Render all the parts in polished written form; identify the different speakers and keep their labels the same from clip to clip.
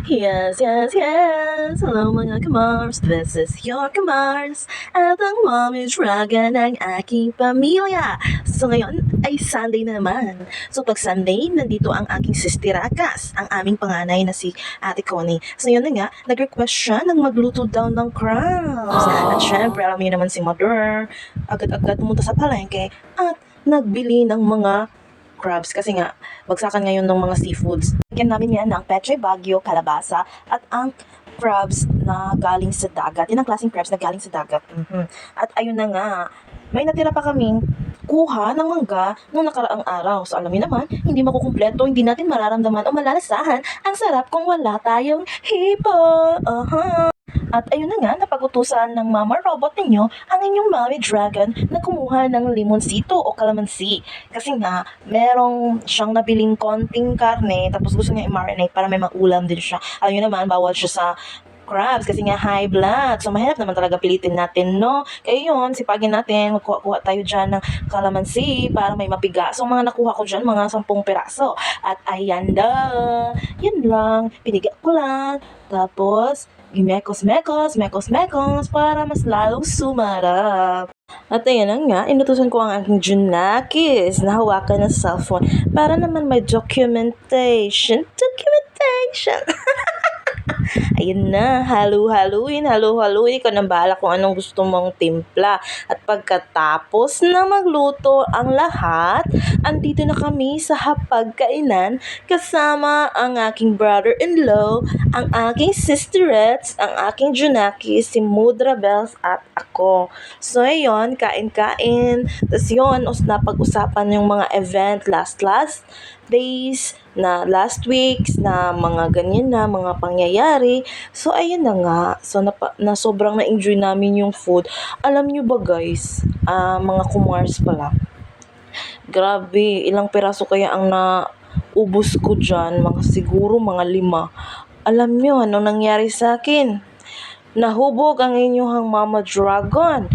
Speaker 1: Yes, yes, yes! Hello mga kamars, this is your kamars at ang mommy dragon ng aking pamilya. So ngayon ay Sunday na naman. So pag Sunday, nandito ang aking sistirakas, ang aming panganay na si Ate Connie. So yun na nga, nag-request siya ng magluto daw ng crabs. At syempre, alam niyo naman si Mother, agad-agad pumunta sa palengke at nagbili ng mga crabs kasi nga bagsakan ngayon ng mga seafoods. Bigyan namin yan ng Peche Baguio, kalabasa at ang crabs na galing sa dagat. Yan ang klaseng crabs na galing sa dagat. At ayun na nga, may natira pa kaming kuha ng mangga nung nakaraang araw. So alam niyo naman, hindi makukumpleto, hindi natin mararamdaman o malalasahan ang sarap kung wala tayong hipo. At ayun na nga, napagutusan ng mama robot ninyo ang inyong mommy dragon na kumuha ng limonsito o kalamansi. Kasi nga, merong siyang nabiling konting karne, tapos gusto niya i-marinate para may maulam din siya. Alam niyo naman, bawal siya sa crabs kasi nga high blood. So mahirap naman talaga pilitin natin, no? Kaya yun, sipagin natin, magkuha-kuha tayo dyan ng kalamansi para may mapiga. So mga nakuha ko dyan, mga 10 piraso. At ayan na, yun lang, piniga ko lang. Tapos, mekos para mas lalong sumarap. At ayan na nga, inutusan ko ang aking Junakis na hawakan ng cellphone para naman may documentation. Ayun na, halu-haluin. Ikaw nang bahala kung anong gusto mong timpla. At pagkatapos na magluto ang lahat, andito na kami sa hapagkainan kasama ang aking brother-in-law, ang aking sisterettes, ang aking Junaki, si Mudra Bells at ako. So ayun, kain-kain. Tapos yun, napag-usapan yung mga event last days na last weeks na mga ganyan na mga pangyayari. So ayun na nga. So na sobrang na-enjoy namin yung food. Alam nyo ba guys, mga kumars pala. Grabe, ilang piraso kaya ang naubos ko dyan? Siguro mga 5. Alam nyo, ano nangyari sa akin? Nahubog ang inyong mama dragon.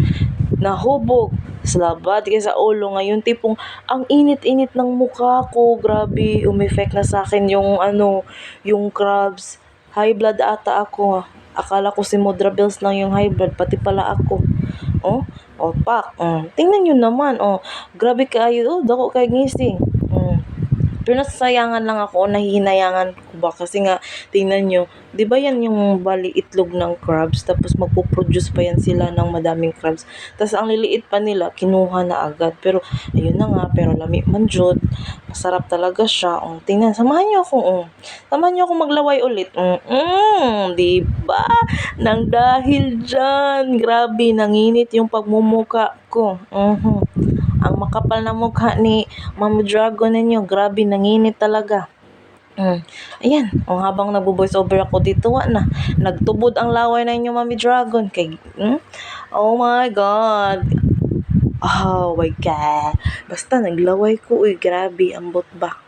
Speaker 1: Nahubog. Salabad kaya sa ulo ngayon, tipong ang init-init ng mukha ko. Grabe, umeffect na sa akin yung crabs. High blood ata ako. Akala ko si Mudra Bills lang yung high blood, pati pala ako. Pak. Tingnan nyo naman, grabe kayo, dako kay gising. Pero nasasayangan lang ako, nahihinayangan ko ba kasi nga, tingnan nyo, di ba yan yung bali itlog ng crabs, tapos magpo-produce pa yan sila ng madaming crabs. Tapos ang liliit pa nila, kinuha na agad. Pero, ayun na nga, pero lami man jud. Masarap talaga siya. Tingnan, samahan nyo ako maglaway ulit. Di ba? Nang dahil dyan, grabe, nanginit yung pagmumuka ko. Ang makapal na mukha ni Mama Dragon ninyo, grabe, nanginit talaga. Ayan, habang nagbo-voice over ako dito, nagtubod ang laway na inyo, Mami Dragon. Oh my God. Oh my God. Basta naglaway ko, grabe, ambot ba.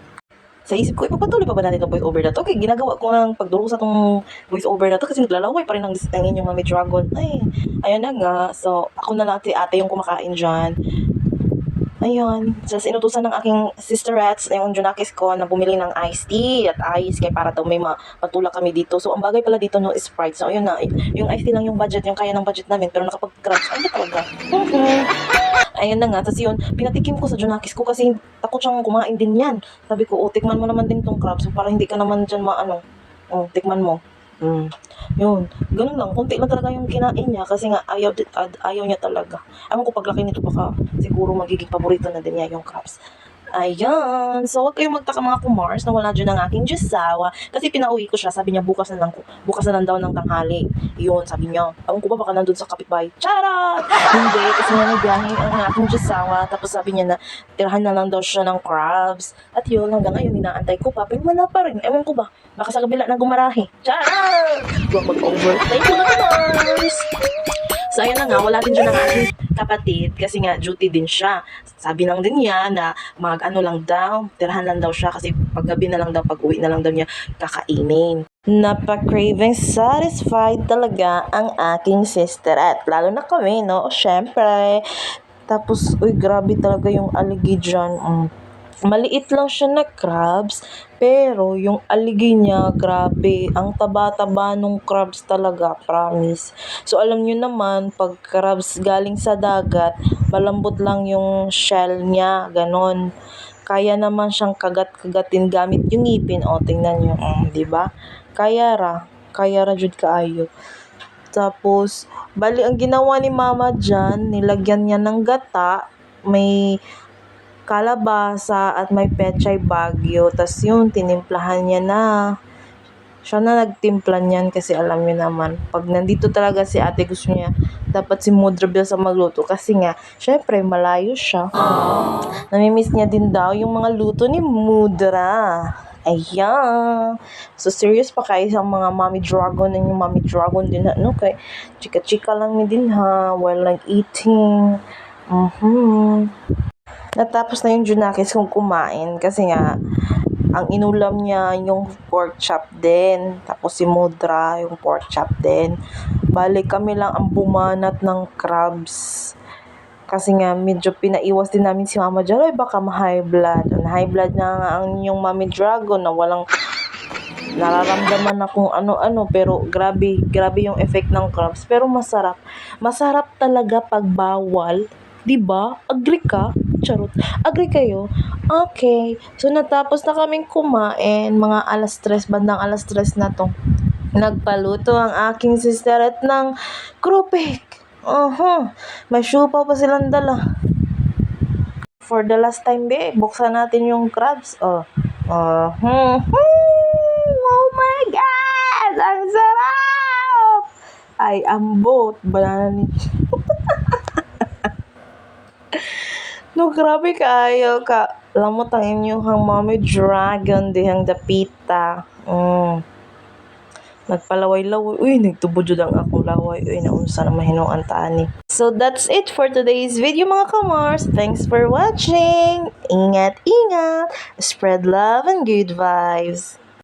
Speaker 1: Sa isip ko, ipagpatuloy pa ba natin itong voice over na to? Okay, ginagawa ko ng pagduro sa itong voice over na to kasi naglalaway pa rin ang inyong Mami Dragon. Ayun na nga. So, ako na lang ate yung kumakain dyan. Ayun, just inutusan ng aking sisterettes, yung Junakis ko, na bumili ng iced tea at ice, kaya para daw may matulak kami dito. So, ang bagay pala dito no is Sprite. So, ayun na, yung iced tea lang yung budget, yung kaya ng budget namin, pero nakapag-crunch, ano talaga? Ayun na nga, tapos yun, pinatikim ko sa Junakis ko kasi takot siyang kumain din yan. Sabi ko, tikman mo naman din tong crabs, so para hindi ka naman dyan tikman mo. Yun, ganun lang, kunti lang talaga yung kinain niya kasi nga ayaw niya talaga. Ewan ko paglaki nito baka siguro magiging paborito na din niya yung crabs. Ayun, so huwag kayong magtaka mga kumars na wala dyan ang aking Diyosawa kasi pinauwi ko siya, sabi niya bukas na lang daw ng tanghali. Yun, sabi niya, ewan ko ba baka nandun sa kapitbahay. Charot! Hindi, kasi nga nagbiyahe ang aking Diyosawa, tapos sabi niya na tirahan na lang daw siya ng crabs. At yun, hanggang ngayon, inaantay ko pa, pero wala pa rin, ewan ko ba, baka sa kabila na gumarahe. Charot! Huwag mag-over. Thank you na kumars! So, ayun na nga, wala din dyan ang aking kapatid kasi nga duty din siya. Sabi lang din niya na tirahan lang daw siya kasi paggabi na lang daw, pag-uwi na lang daw niya kakainin. Napaka-craving satisfied talaga ang aking sister at lalo na kami, no? Syempre. Tapos, grabe talaga yung aligi dyan. Maliit lang siya na crabs, pero yung aligi niya, grabe, ang taba-taba nung crabs talaga, promise. So, alam niyo naman, pag crabs galing sa dagat, malambot lang yung shell niya, ganon. Kaya naman siyang kagat-kagatin gamit yung ngipin. O, tingnan niyo, 'di ba? Kaya ra jud kaayo. Tapos, bali ang ginawa ni mama diyan, nilagyan niya ng gata, may kalabasa at may pechay bagyo. Tas yun, tinimplahan niya na. Siya na nagtimpla niyan kasi alam niyo naman, pag nandito talaga si ate gusto niya, dapat si Mudra sa magluto kasi nga, syempre malayo siya. Namimiss niya din daw yung mga luto ni Mudra. Ayan. So, serious pa kayo sa mga mommy dragon and yung mommy dragon din, ano, kay chika-chika lang ni din ha, while like eating. Natapos na yung Junakis kong kumain kasi nga, ang inulam niya yung pork chop din. Tapos si Mudra yung pork chop din. Balik kami lang ang bumanat ng crabs. Kasi nga, medyo pinaiwas din namin si Mama Diyan, baka ma-high blood. Na-high blood na nga ang yung Mommy Dragon na walang nararamdaman na kung ano-ano. Pero grabe yung effect ng crabs. Pero masarap. Masarap talaga pag bawal. Diba? Agree ka? Charot. Agree kayo? Okay. So, natapos na kaming kumain. Mga bandang alas 3 na to. Nagpaluto ang aking sister at ng krupik. May siopaw pa silang dala. For the last time, buksan natin yung crabs. Oh my God! Ang sarap! Ay, ambot. Banana ni... No, grabe kaayo ka. Lamot ang inyong mommy dragon dihang dapita. Nagpalaway-laway. Uy, nagtubod jud ang akong laway. Uy, naunsa na mahinuan tani. So, that's it for today's video mga kamars. Thanks for watching. Ingat, ingat. Spread love and good vibes.